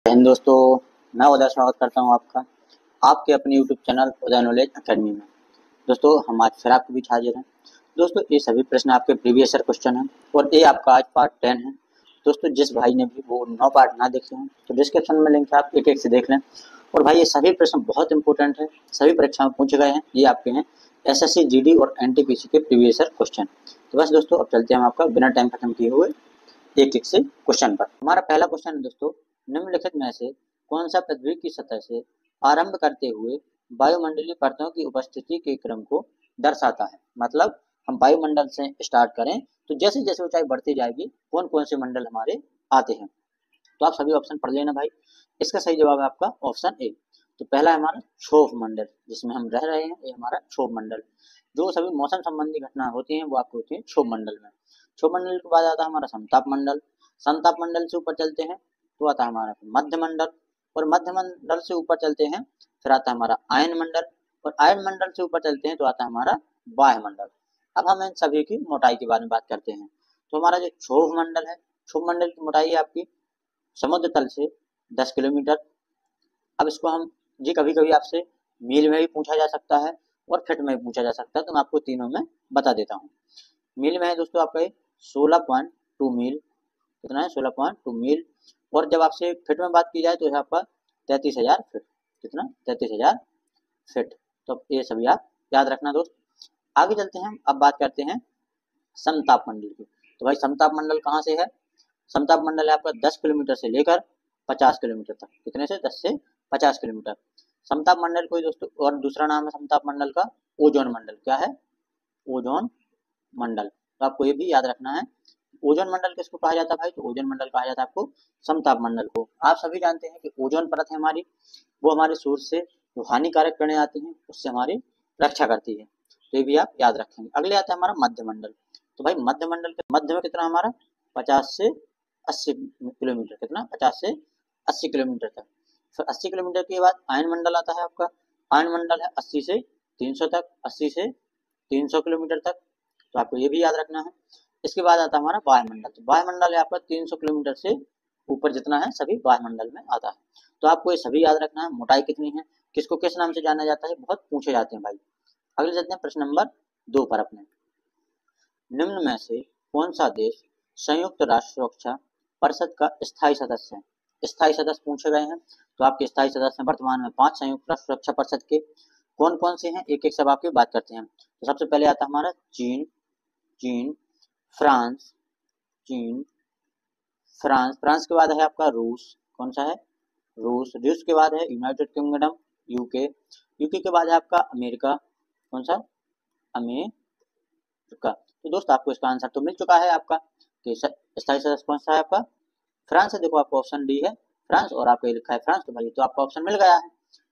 हिंद दोस्तों, मैं उदय स्वागत करता हूं आपका आपके अपने यूट्यूब चैनल उदय नॉलेज अकेडमी में। दोस्तों हम आज फिर आपके बीच हाजिर हैं। दोस्तों ये सभी प्रश्न आपके प्रीवियस ईयर क्वेश्चन हैं और ये आपका आज पार्ट 10 है। दोस्तों जिस भाई ने भी वो 9 पार्ट ना देखे हैं तो डिस्क्रिप्शन में लिंक है, आप एक एक से देख लें। और भाई ये सभी प्रश्न बहुत इंपॉर्टेंट है, सभी परीक्षाओं में पूछे गए हैं। ये आपके हैं एसएससी जीडी और एनटीपीसी के प्रीवियस ईयर क्वेश्चन। तो बस दोस्तों अब चलते हैं हम आपका बिना टाइम खत्म किए हुए एक एक से क्वेश्चन पर। हमारा पहला क्वेश्चन है दोस्तों, निम्नलिखित में से कौन सा पृथ्वी की सतह से आरंभ करते हुए वायुमंडलीय परतों की उपस्थिति के क्रम को दर्शाता है। मतलब हम वायुमंडल से स्टार्ट करें तो जैसे जैसे ऊंचाई बढ़ती जाएगी कौन कौन से मंडल हमारे आते हैं। तो आप सभी ऑप्शन पढ़ लेना भाई। इसका सही जवाब है आपका ऑप्शन ए। तो पहला है हमारा क्षोभ मंडल, जिसमें हम रह रहे हैं, ये हमारा क्षोभ मंडल। जो सभी मौसम संबंधी घटना होती हैं वो आपको होती है क्षोभ मंडल में। क्षोभ मंडल के बाद आता है हमारा समताप मंडल। समताप मंडल से ऊपर चलते हैं तो आता है हमारा मध्य मंडल, और मध्य मंडल से ऊपर चलते हैं फिर आता है हमारा आयन मंडल, और आयन मंडल से ऊपर चलते हैं तो आता है हमारा वायु मंडल। अब हम इन सभी की मोटाई के बारे में बात करते हैं। तो हमारा जो क्षोभ मंडल है, क्षोभ मंडल की मोटाई है आपकी समुद्र तल से 10 किलोमीटर। अब इसको हम जी कभी कभी आपसे मील में भी पूछा जा सकता है और फीट में भी पूछा जा सकता है, तो मैं आपको तीनों में बता देता हूँ। मील में है दोस्तों आपका 16.2 मील, कितना है 16.2 मील। और जब आपसे फीट में बात की जाए तो है आपका 33,000 फीट, कितना 33,000 फीट। तो ये सभी आप याद रखना दोस्त। आगे चलते हैं हम, अब बात करते हैं समताप मंडल की। तो भाई समताप मंडल कहाँ से है? समताप मंडल है आपका 10 किलोमीटर से लेकर 50 किलोमीटर तक। कितने से? 10 से 50 किलोमीटर। समताप मंडल को दोस्तों और दूसरा नाम है समताप मंडल का ओजोन मंडल। क्या है? ओजोन मंडल। तो आपको ये भी याद रखना है। ओजोन मंडल किसको कहा जाता है भाई? तो ओजोन मंडल कहा जाता है आपको समताप मंडल को। आप सभी जानते हैं कि ओजोन परत है हमारी, वो हमारे सूर्य से जो हानिकारक किरणें आती हैं उससे हमारी रक्षा करती है। तो ये भी आप याद रखेंगे। अगले आता है हमारा मध्य मंडल। तो भाई मध्य मंडल के मध्य में कितना हमारा 50 से 80 किलोमीटर, कितना 50 से 80 किलोमीटर तक। फिर 80 किलोमीटर के बाद आयन मंडल आता है आपका। आयन मंडल है 80 से 300 तक, 80 से 300 किलोमीटर तक। तो आपको ये भी याद रखना है। इसके बाद आता है हमारा वायुमंडल। तो वायुमंडल है आपका 300 किलोमीटर से ऊपर जितना है सभी वायुमंडल में आता है। तो आपको ये सभी याद रखना है। मोटाई कितनी है, किसको किस नाम से जाना जाता है, बहुत पूछे जाते हैं भाई। अगले चलते हैं प्रश्न नंबर 2 पर अपने। निम्न में से कौन सा देश संयुक्त राष्ट्र सुरक्षा परिषद का स्थायी सदस्य है? स्थायी सदस्य पूछे गए हैं। तो आपके स्थायी सदस्य वर्तमान में 5 संयुक्त राष्ट्र सुरक्षा परिषद के। कौन कौन से हैं एक एक सब आपकी बात करते हैं। तो सबसे पहले आता है हमारा चीन, फ्रांस, चीन, फ्रांस के बाद है आपका रूस। कौन सा है? रूस के बाद है यूनाइटेड किंगडम, यूके के बाद है आपका अमेरिका। कौन सा? अमेरिका। तो दोस्त आपको इसका आंसर तो मिल चुका है आपका कि स्थायी सदस्य कौन सा है आपका फ्रांस है। देखो आपका ऑप्शन डी है फ्रांस, और आपको लिखा है फ्रांस, तो भाई तो आपका ऑप्शन मिल गया है।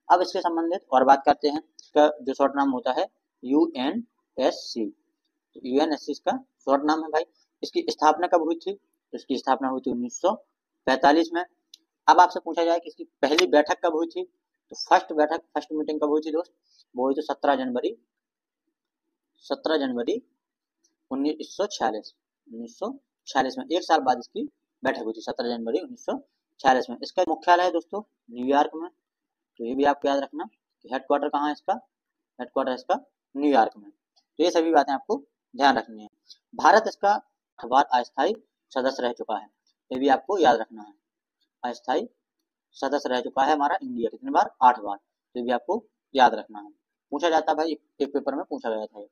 अब इसके संबंधित और बात करते हैं। इसका जो शॉर्ट नाम होता है यूएनएससी। तो यूएनएससी इसका शॉर्ट नाम है भाई। इसकी स्थापना कब हुई थी? तो इसकी स्थापना हुई थी 1945 में। अब आपसे पूछा जाए कि इसकी पहली बैठक कब हुई थी, तो फर्स्ट मीटिंग कब हुई थी दोस्त? वो हुई थी 17 जनवरी 1946 में। एक साल बाद इसकी बैठक हुई थी 17 जनवरी 1946 में। इसका मुख्यालय है दोस्तों न्यूयॉर्क में। तो ये भी आपको याद रखना कि हेडक्वार्टर कहाँ है इसका? हेडक्वार्टर इसका न्यूयॉर्क में। तो ये सभी बातें आपको ध्यान रखनी है। भारत इसका 8 बार अस्थायी सदस्य रह चुका है, ये भी आपको याद रखना है। अस्थायी सदस्य रह चुका है हमारा इंडिया, कितनी बार? 8 बार। तो ये भी आपको याद रखना है, पूछा जाता है भाई, एक पेपर में पूछा गया था।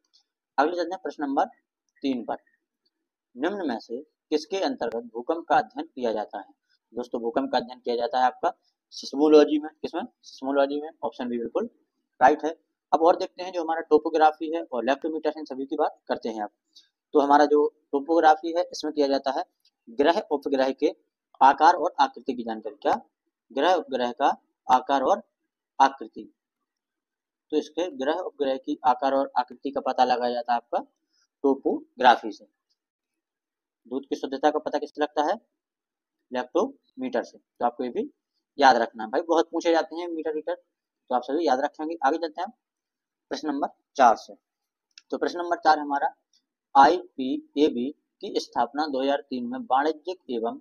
अगले चलते हैं प्रश्न नंबर 3 पर। निम्न में से किसके अंतर्गत भूकंप का अध्ययन किया जाता है? दोस्तों भूकंप का अध्ययन किया जाता है आपका सिस्मोलॉजी में। किसमें? सिस्मोलॉजी में। ऑप्शन बी बिल्कुल राइट है। अब और देखते हैं जो हमारा टोपोग्राफी है और लेक्टोमीटर है, सभी की बात करते हैं आप। तो हमारा जो टोपोग्राफी है इसमें किया जाता है ग्रह उपग्रह के आकार और आकृति की जानकारी। क्या? ग्रह उपग्रह का आकार और आकृति। तो इसके ग्रह उपग्रह की आकार और आकृति का पता लगाया जाता है आपका टोपोग्राफी से। दूध की शुद्धता का पता किससे लगता है? लेक्टोमीटर से। तो आपको ये भी याद रखना है भाई, बहुत पूछे जाते हैं मीटर लीटर, तो आप सभी याद रखेंगे। आगे चलते हैं प्रश्न नंबर 4 से। तो प्रश्न नंबर 4 हमारा IPAB की स्थापना 2003 में वाणिज्यिक एवं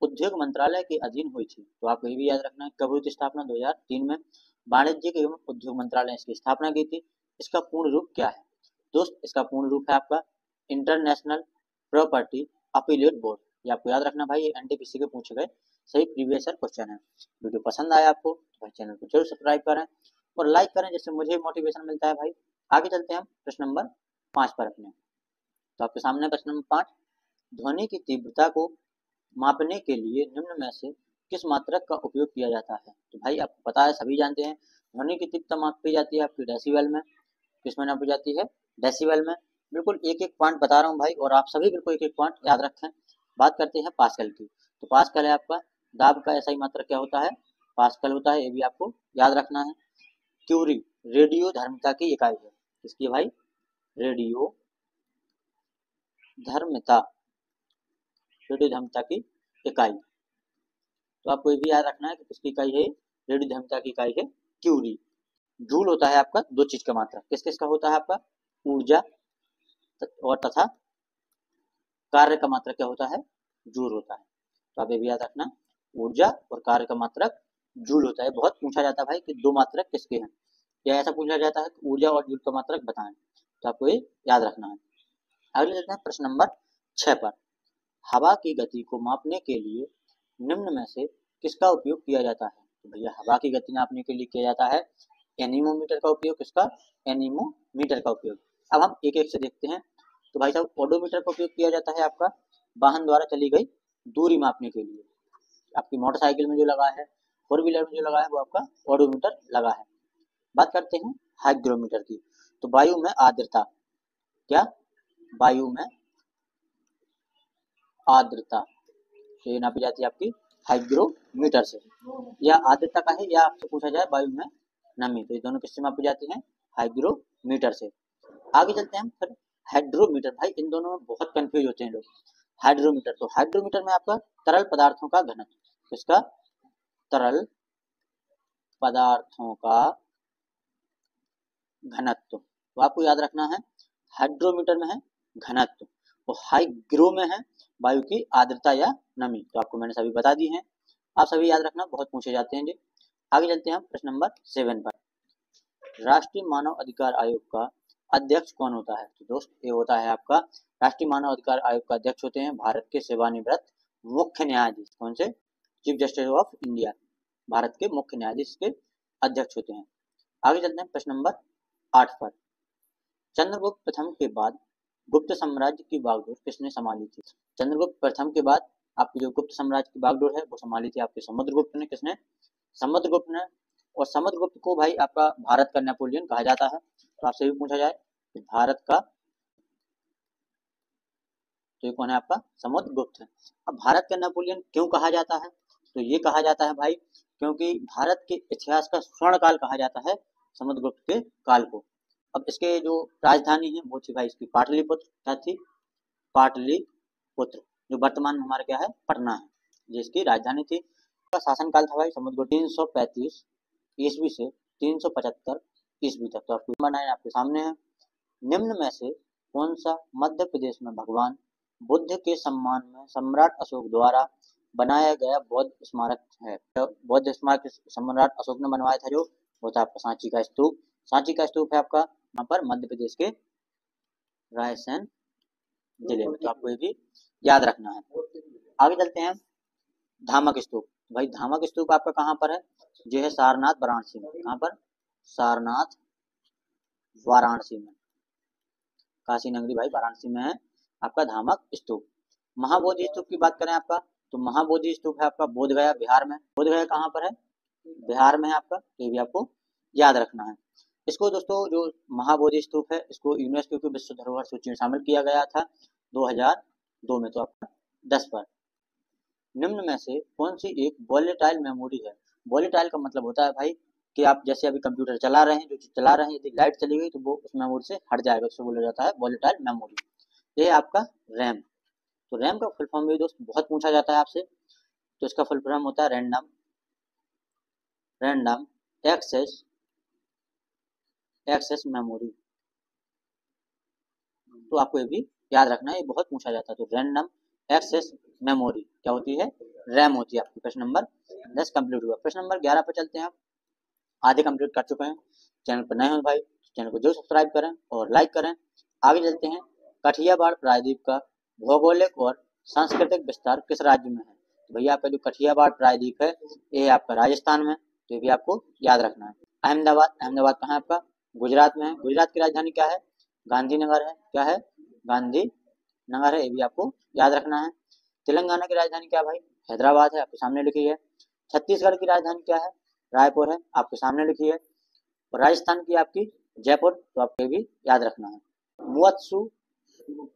उद्योग मंत्रालय के अधीन हुई थी। तो आपको ये भी याद रखना है कब हुई थी स्थापना, 2003 में वाणिज्यिक एवं उद्योग मंत्रालय ने इसकी स्थापना की थी। इसका पूर्ण रूप क्या है दोस्त, इसका पूर्ण रूप है आपका इंटरनेशनल प्रॉपर्टी अपीलेट बोर्ड। ये आपको याद रखना भाई, ये एनटीपीसी के पूछे गए सही प्रीवियस ईयर क्वेश्चन है। वीडियो पसंद आया आपको तो भाई चैनल को जरूर सब्सक्राइब करें और लाइक करें, जिससे मुझे मोटिवेशन मिलता है भाई। आगे चलते हैं हम प्रश्न नंबर 5 पर अपने। तो आपके सामने प्रश्न नंबर 5, ध्वनि की तीव्रता को मापने के लिए निम्न में से किस मात्रक का उपयोग किया जाता है। तो भाई आपको पता है, सभी जानते हैं ध्वनि की तीव्रता मापी जाती है आपकी डेसिबल में। किसमें नापी जाती है, डेसिबल में। बिल्कुल एक एक पॉइंट बता रहा हूँ भाई, और आप सभी बिल्कुल एक एक पॉइंट याद रखें। बात करते हैं पास्कल की। तो पास्कल है आपका दाब का ऐसा ही मात्रक क्या होता है, पास्कल होता है, ये भी आपको याद रखना है। क्यूरी रेडियो धर्मिता की इकाई है, किसकी भाई, रेडियो धर्मिता, रेडियो धर्मिता की इकाई। तो आपको ये भी याद रखना है कि किसकी इकाई है, रेडियो धर्मिता की इकाई है क्यूरी। जूल होता है आपका दो चीज का मात्रक, किस किस का होता है आपका, ऊर्जा और तथा कार्य का मात्रक क्या होता है, जूल होता है। तो आप ये भी याद रखना, ऊर्जा और कार्य का मात्रक जूल होता है। बहुत पूछा जाता है भाई कि दो मात्रक किसके हैं, या ऐसा पूछा जाता है कि ऊर्जा और जूल का मात्रक बताएं। तो आपको ये याद रखना है। अगले लेते हैं प्रश्न नंबर 6 पर, हवा की गति को मापने के लिए निम्न में से किसका उपयोग किया जाता है। तो भैया हवा की गति नापने के लिए किया जाता है एनीमोमीटर का उपयोग। किसका, एनीमोमीटर का उपयोग। अब हम एक एक से देखते हैं। तो भाई साहब ओडोमीटर का उपयोग किया जाता है आपका वाहन द्वारा चली गई दूरी मापने के लिए। आपकी मोटरसाइकिल में जो लगा है, फोर व्हीलर में जो लगा है, वो आपका ओडोमीटर लगा है। बात करते हैं हाइग्रोमीटर की। तो वायु में आर्द्रता, क्या, वायु में आर्द्रता, तो ये नापी जाती है आपकी हाइग्रोमीटर से। या आर्द्रता का है, या आपसे पूछा जाए वायु में नमी, तो ये दोनों किससे मापी जाती हैं, हाइग्रोमीटर से। आगे चलते हैं फिर हाइड्रोमीटर। भाई इन दोनों में बहुत कंफ्यूज होते हैं लोग। हाइड्रोमीटर, तो हाइड्रोमीटर में आपका तरल पदार्थों का घनत्व, किसका, तरल पदार्थों का घनत्व। तो आपको याद रखना है हाइड्रोमीटर में है घनत्व, और हाइग्रो में है वायु की आर्द्रता या नमी। तो आपको मैंने सभी बता दी हैं, आप सभी याद रखना, बहुत पूछे जाते हैं जी। आगे चलते हैं हम प्रश्न नंबर 7 पर, राष्ट्रीय मानव अधिकार आयोग का अध्यक्ष कौन होता है। तो दोस्त ये होता है आपका राष्ट्रीय मानव अधिकार आयोग का अध्यक्ष होते हैं भारत के सेवानिवृत्त मुख्य न्यायाधीश। कौन से, chief justice of India, Bharat के मुख्य न्यायाधीश के अध्यक्ष होते हैं। आगे चलते हैं प्रश्न नंबर 8 पर, चंद्रगुप्त प्रथम के बाद गुप्त साम्राज्य की बागडोर किसने संभाली थी। चंद्रगुप्त प्रथम के बाद आपकी जो गुप्त साम्राज्य की बागडोर है वो संभाली थी आपके समुद्रगुप्त ने। किसने, समुद्रगुप्त ने। और समुद्रगुप्त को भाई आपका भारत का नेपोलियन कहा जाता है। तो आपसे भी पूछा जाए कि भारत का, तो ये कौन है आपका, समुद्रगुप्त है। अब भारत का नेपोलियन क्यों कहा जाता है, तो ये कहा जाता है भाई क्योंकि भारत के इतिहास का स्वर्ण काल कहा जाता है समुद्रगुप्त के काल को। अब इसके जो राजधानी है वो थी भाई इसकी पाटलिपुत्र। क्या थी, पाटलिपुत्र, जो वर्तमान में हमारा क्या है, पटना है, ये इसकी राजधानी थी। का शासनकाल था भाई समुद्रगुप्त 335 ईस्वी से 375 ईस्वी तक। तो आपको बनाए आपके सामने है, निम्न में से कौन सा मध्य प्रदेश में भगवान बुद्ध के सम्मान में सम्राट अशोक द्वारा बनाया गया बौद्ध स्मारक है। तो बौद्ध स्मारक सम्राट अशोक ने बनवाया था, जो होता है आपका सांची का स्तूप। सांची का स्तूप है आपका यहाँ पर मध्य प्रदेश के रायसेन जिले में। तो आपको ये भी याद रखना है। आगे चलते हैं धामक स्तूप। भाई धामक स्तूप आपका कहाँ पर है, जो है सारनाथ वाराणसी में। कहाँ पर, सारनाथ वाराणसी में, काशी नगरी भाई वाराणसी में है आपका धामक स्तूप। महाबोधि स्तूप की बात करें आपका, तो महाबोधि स्तूप है आपका बोधगया बिहार में। बोधगया कहाँ पर है, बिहार में है आपका, ये भी आपको याद रखना है। इसको दोस्तों जो महाबोधि स्तूप है इसको यूनेस्को की विश्व धरोहर सूची में शामिल किया गया था 2002 में। तो आपका 10 पर, निम्न में से कौन सी एक वोलेटाइल मेमोरी है। वोलेटाइल का मतलब होता है भाई कि आप जैसे अभी कंप्यूटर चला रहे हैं, जो चीज चला रहे हैं, यदि लाइट चली गई तो वो उस मेमोरी से हट जाएगा, उसको बोला जाता है वोलेटाइल मेमोरी। ये है आपका रैम। तो रैम का फुल फॉर्म भी दोस्त बहुत पूछा जाता है आपसे। तो इसका फुल फॉर्म होता है रैंडम एक्सेस मेमोरी। तो आपको ये भी याद रखना है, ये बहुत पूछा जाता है। तो रैंडम एक्सेस मेमोरी क्या होती है, रैम होती है आपकी। प्रश्न नंबर 10 कंप्लीट हुआ। प्रश्न नंबर 11 पर चलते हैं। आप आधे कंप्लीट कर चुके हैं। चैनल पर नए हो भाई, चैनल को जरूर सब्सक्राइब करें और लाइक करें। आगे चलते हैं। कठियावाड़ प्रायद्वीप का भौगोलिक और सांस्कृतिक विस्तार किस राज्य में है? तो भैया आपका जो कठियावाड़ प्रायद्वीप है ये आपका राजस्थान में, तो ये भी आपको याद रखना है। अहमदाबाद, अहमदाबाद कहाँ है आपका, गुजरात में है। गुजरात की राजधानी क्या है, गांधीनगर है। क्या है, गांधी नगर है, ये भी आपको याद रखना है। तेलंगाना की राजधानी क्या भाई, हैदराबाद है, आपके सामने लिखी है। छत्तीसगढ़ की राजधानी क्या है, रायपुर है, आपके सामने लिखी है। और राजस्थान की आपकी जयपुर, तो आपको भी याद रखना है। मुवत्सु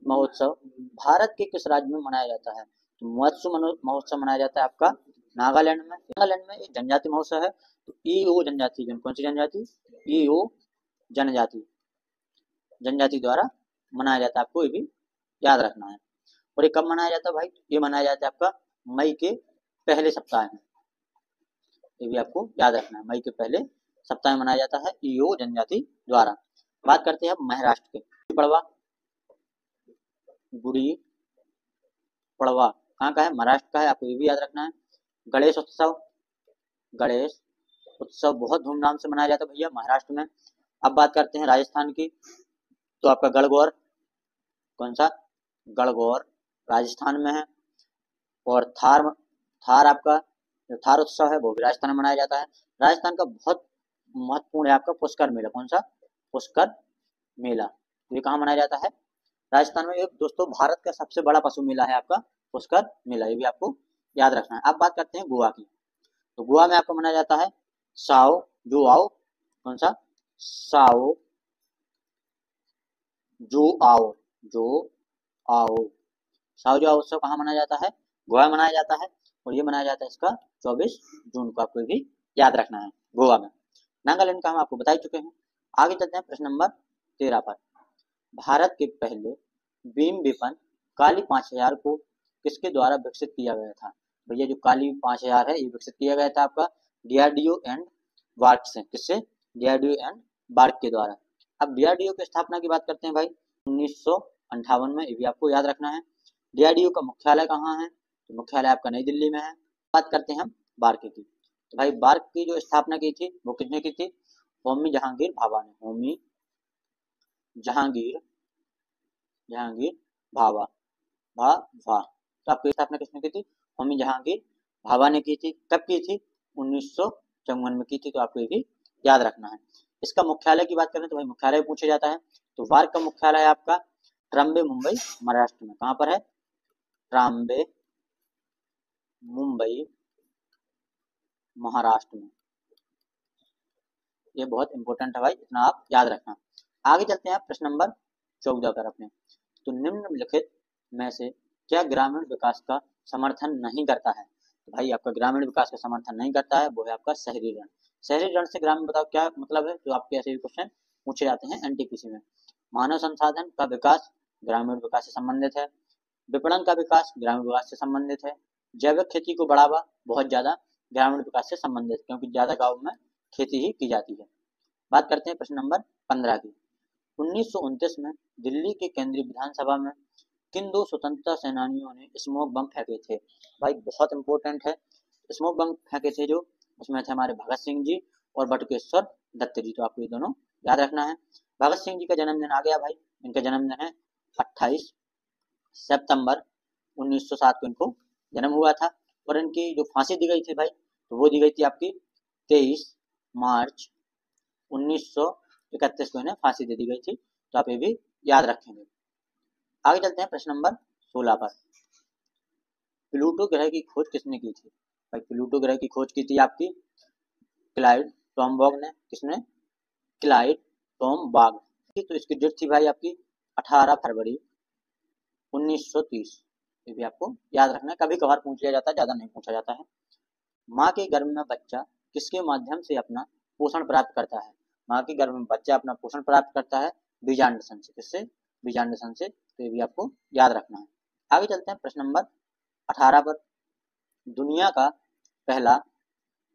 महोत्सव भारत के किस राज्य में मनाया जाता है? तो मुवत्सु महोत्सव मनाया जाता है आपका नागालैंड में। नागालैंड में एक जनजाति महोत्सव है, तो ईओ जनजाति, कौन सी जनजाति, ईओ जनजाति, जनजाति द्वारा मनाया जाता है, आपको ये भी याद रखना है। और ये कब मनाया जाता है भाई, ये मनाया जाता है आपका मई के पहले सप्ताह में, ये भी आपको याद रखना है। मई के पहले सप्ताह में मनाया जाता है ईओ जनजाति द्वारा। बात करते हैं अब महाराष्ट्र के। पड़वा, गुड़ी पड़वा कहाँ का है, महाराष्ट्र का है, आपको ये भी याद रखना है। गणेश उत्सव, गणेश उत्सव बहुत धूमधाम से मनाया जाता है भैया महाराष्ट्र में। अब बात करते हैं राजस्थान की, तो आपका गणगौर, कौन सा, गणगौर राजस्थान में है। और थार, थार आपका जो थार उत्सव है वो भी राजस्थान में मनाया जाता है। राजस्थान का बहुत महत्वपूर्ण है आपका पुष्कर मेला, कौन सा, पुष्कर मेला, ये कहाँ मनाया जाता है, राजस्थान में। एक दोस्तों भारत का सबसे बड़ा पशु मेला है आपका पुष्कर मेला, ये भी आपको याद रखना है। अब बात करते हैं गोवा की, तो गोवा में आपको मनाया जाता है साओ जो आओ, कौन सा, साओ जो आओ, जो आओ, साओ जो आओ उत्सव कहाँ मनाया जाता है, गोवा में मनाया जाता है। और ये मनाया जाता है इसका 24 जून को, आपको भी याद रखना है, गोवा में। नागालैंड का हम आपको बता चुके हैं। आगे चलते हैं प्रश्न नंबर 13 पर। भारत के पहले बीम विपन काली 5000 को किसके द्वारा विकसित किया गया था? भैया जो काली 5000 है ये विकसित किया गया था आपका डीआरडीओ एंड बार्क से, किससे, डीआरडीओ एंड बार्क के द्वारा। अब डीआरडीओ की स्थापना की बात करते हैं भाई 1958 में, ये भी आपको याद रखना है। डीआरडीओ का मुख्यालय कहाँ है, तो मुख्यालय आपका नई दिल्ली में है। बात करते हैं हम बार्क की, तो भाई बार्क की जो स्थापना की थी वो किसने की थी, होमी जहांगीर भाभा ने, होमी जहांगीर, जहांगीर भाभा, भाभा, तो आपकी स्थापना किसने की थी, होमी जहांगीर भाभा ने की थी। कब की थी, 1954 में की थी, तो आपको ये भी याद रखना है। इसका मुख्यालय की बात करें तो भाई मुख्यालय पूछा जाता है, तो बार्क का मुख्यालय है आपका ट्राम्बे मुंबई महाराष्ट्र में। कहाँ पर है, ट्राम्बे मुंबई महाराष्ट्र में, ये बहुत इंपॉर्टेंट है भाई, इतना आप याद रखना। आगे चलते हैं प्रश्न नंबर 14 पर अपने, तो निम्नलिखित में से क्या ग्रामीण विकास का समर्थन नहीं करता है? तो भाई आपका ग्रामीण विकास का समर्थन नहीं करता है वो है आपका शहरी ऋण। शहरी ऋण से ग्रामीण बताओ क्या मतलब है, जो आपके ऐसे भी क्वेश्चन पूछे जाते हैं एनटीपीसी में। मानव संसाधन का विकास ग्रामीण विकास से संबंधित है, विपणन का विकास ग्रामीण विकास से संबंधित है, जैविक खेती को बढ़ावा बहुत ज्यादा ग्रामीण विकास से संबंधित, क्योंकि ज्यादा गाँव में खेती ही की जाती है। बात करते हैं प्रश्न नंबर 15 की। 1929 में दिल्ली के केंद्रीय विधानसभा में किन दो स्वतंत्रता सेनानियों ने स्मोक बम फेंके थे? भाई बहुत इंपॉर्टेंट है, स्मोक बम फेंके थे जो, उसमें थे हमारे भगत सिंह जी और बटुकेश्वर दत्त जी, तो आपको ये दोनों याद रखना है। भगत सिंह जी का जन्मदिन आ गया भाई, इनका जन्मदिन है 28 सितंबर 1907 को इनको जन्म हुआ था। और इनकी जो फांसी दी गई थी भाई, तो वो दी गई थी आपकी 23 मार्च 1931 को इन्हें फांसी दे दी गई थी, तो आप ये भी याद रखेंगे। आगे चलते हैं प्रश्न नंबर 16 पर। प्लूटो ग्रह की खोज किसने की थी? भाई प्लूटो ग्रह की खोज की थी आपकी क्लाइड टॉमबॉग ने, किसने, क्लाइड टॉमबॉग। तो इसकी डेट थी भाई आपकी 18 फरवरी 1930, ये भी आपको याद रखना है, कभी कभार पूछ लिया जाता है, ज्यादा नहीं पूछा जाता है। माँ के गर्भ में बच्चा किसके माध्यम से अपना पोषण प्राप्त करता है? माँ के गर्भ में बच्चा अपना पोषण प्राप्त करता है बीजांडसन से, किससे, बीजांडसन से, तो ये भी आपको याद रखना है। आगे चलते हैं प्रश्न नंबर 18 पर। दुनिया का पहला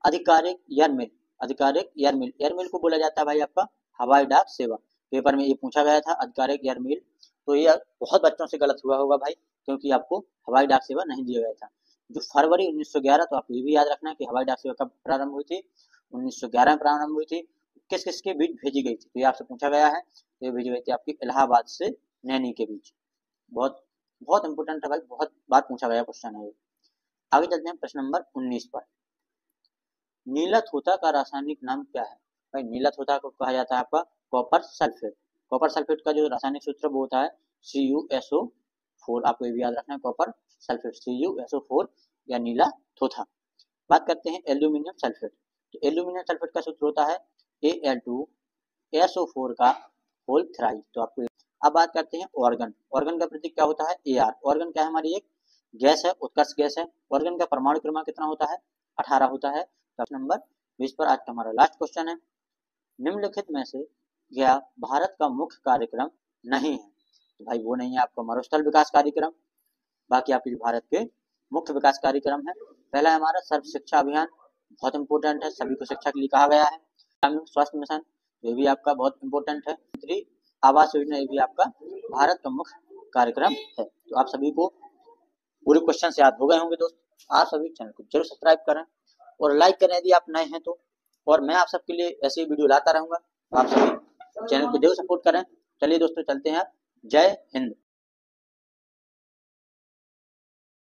आधिकारिक एयरमेल, आधिकारिक एयरमेल, एयरमेल को बोला जाता है भाई आपका हवाई डाक सेवा। पेपर में ये पूछा गया था आधिकारिक एयरमेल, तो ये बहुत बच्चों से गलत हुआ होगा भाई, क्योंकि आपको हवाई डाक सेवा नहीं दिया गया था। जो फरवरी 1911, तो आपको ये भी याद रखना है कि हवाई डाक सेवा कब प्रारंभ हुई थी, 1911 में प्रारंभ हुई थी। किस किस के बीच भेजी गई थी, तो ये आपसे पूछा गया है। तो ये भेजी गई थी आपकी इलाहाबाद से नैनी के बीच। बहुत बहुत इंपोर्टेंट है भाई, बहुत बार पूछा गया क्वेश्चन है ये। आगे चलते हैं प्रश्न नंबर 19 पर। नीला थोथा का रासायनिक नाम क्या है? भाई नीला थोथा को कहा जाता है आपका कॉपर सल्फेट। कॉपर सल्फेट का जो रासायनिक सूत्र वो होता है CuSO4। आपको ये भी याद रखना है, कॉपर सल्फेट CuSO4 या नीला थोथा। बात करते हैं एल्यूमिनियम सल्फेट। तो एल्यूमिनियम सल्फेट का सूत्र होता है Al2SO4 का होल थ्राइस। तो आपको अब बात करते हैं ऑर्गन। ऑर्गन का प्रतीक क्या होता है? Ar। ऑर्गन क्या है? हमारी एक गैस है, उत्कर्ष गैस है। ऑर्गन का परमाणु क्रमांक कितना होता है? 18 होता है। प्रश्न नंबर 20 पर आज का हमारा लास्ट क्वेश्चन है। निम्नलिखित में से यह भारत का मुख्य कार्यक्रम नहीं है? तो भाई वो नहीं है आपका मरुस्थल विकास कार्यक्रम। बाकी आपके भारत के मुख्य विकास कार्यक्रम है। पहला है हमारा सर्व शिक्षा अभियान, बहुत इंपॉर्टेंट है, सभी को शिक्षा के लिए कहा गया है। ग्रामीण स्वास्थ्य मिशन, ये भी आपका बहुत इंपॉर्टेंट है। प्रधानमंत्री आवास योजना, ये भी आपका भारत का मुख्य कार्यक्रम है। तो आप सभी को पूरे क्वेश्चन याद हो गए होंगे दोस्त। आप सभी चैनल को जरूर सब्सक्राइब करें और लाइक करें यदि आप नए हैं तो। और मैं आप सबके लिए ऐसी वीडियो लाता रहूंगा, तो आप सभी चैनल को जरूर सपोर्ट करें। चलिए दोस्तों, चलते हैं। जय हिंद।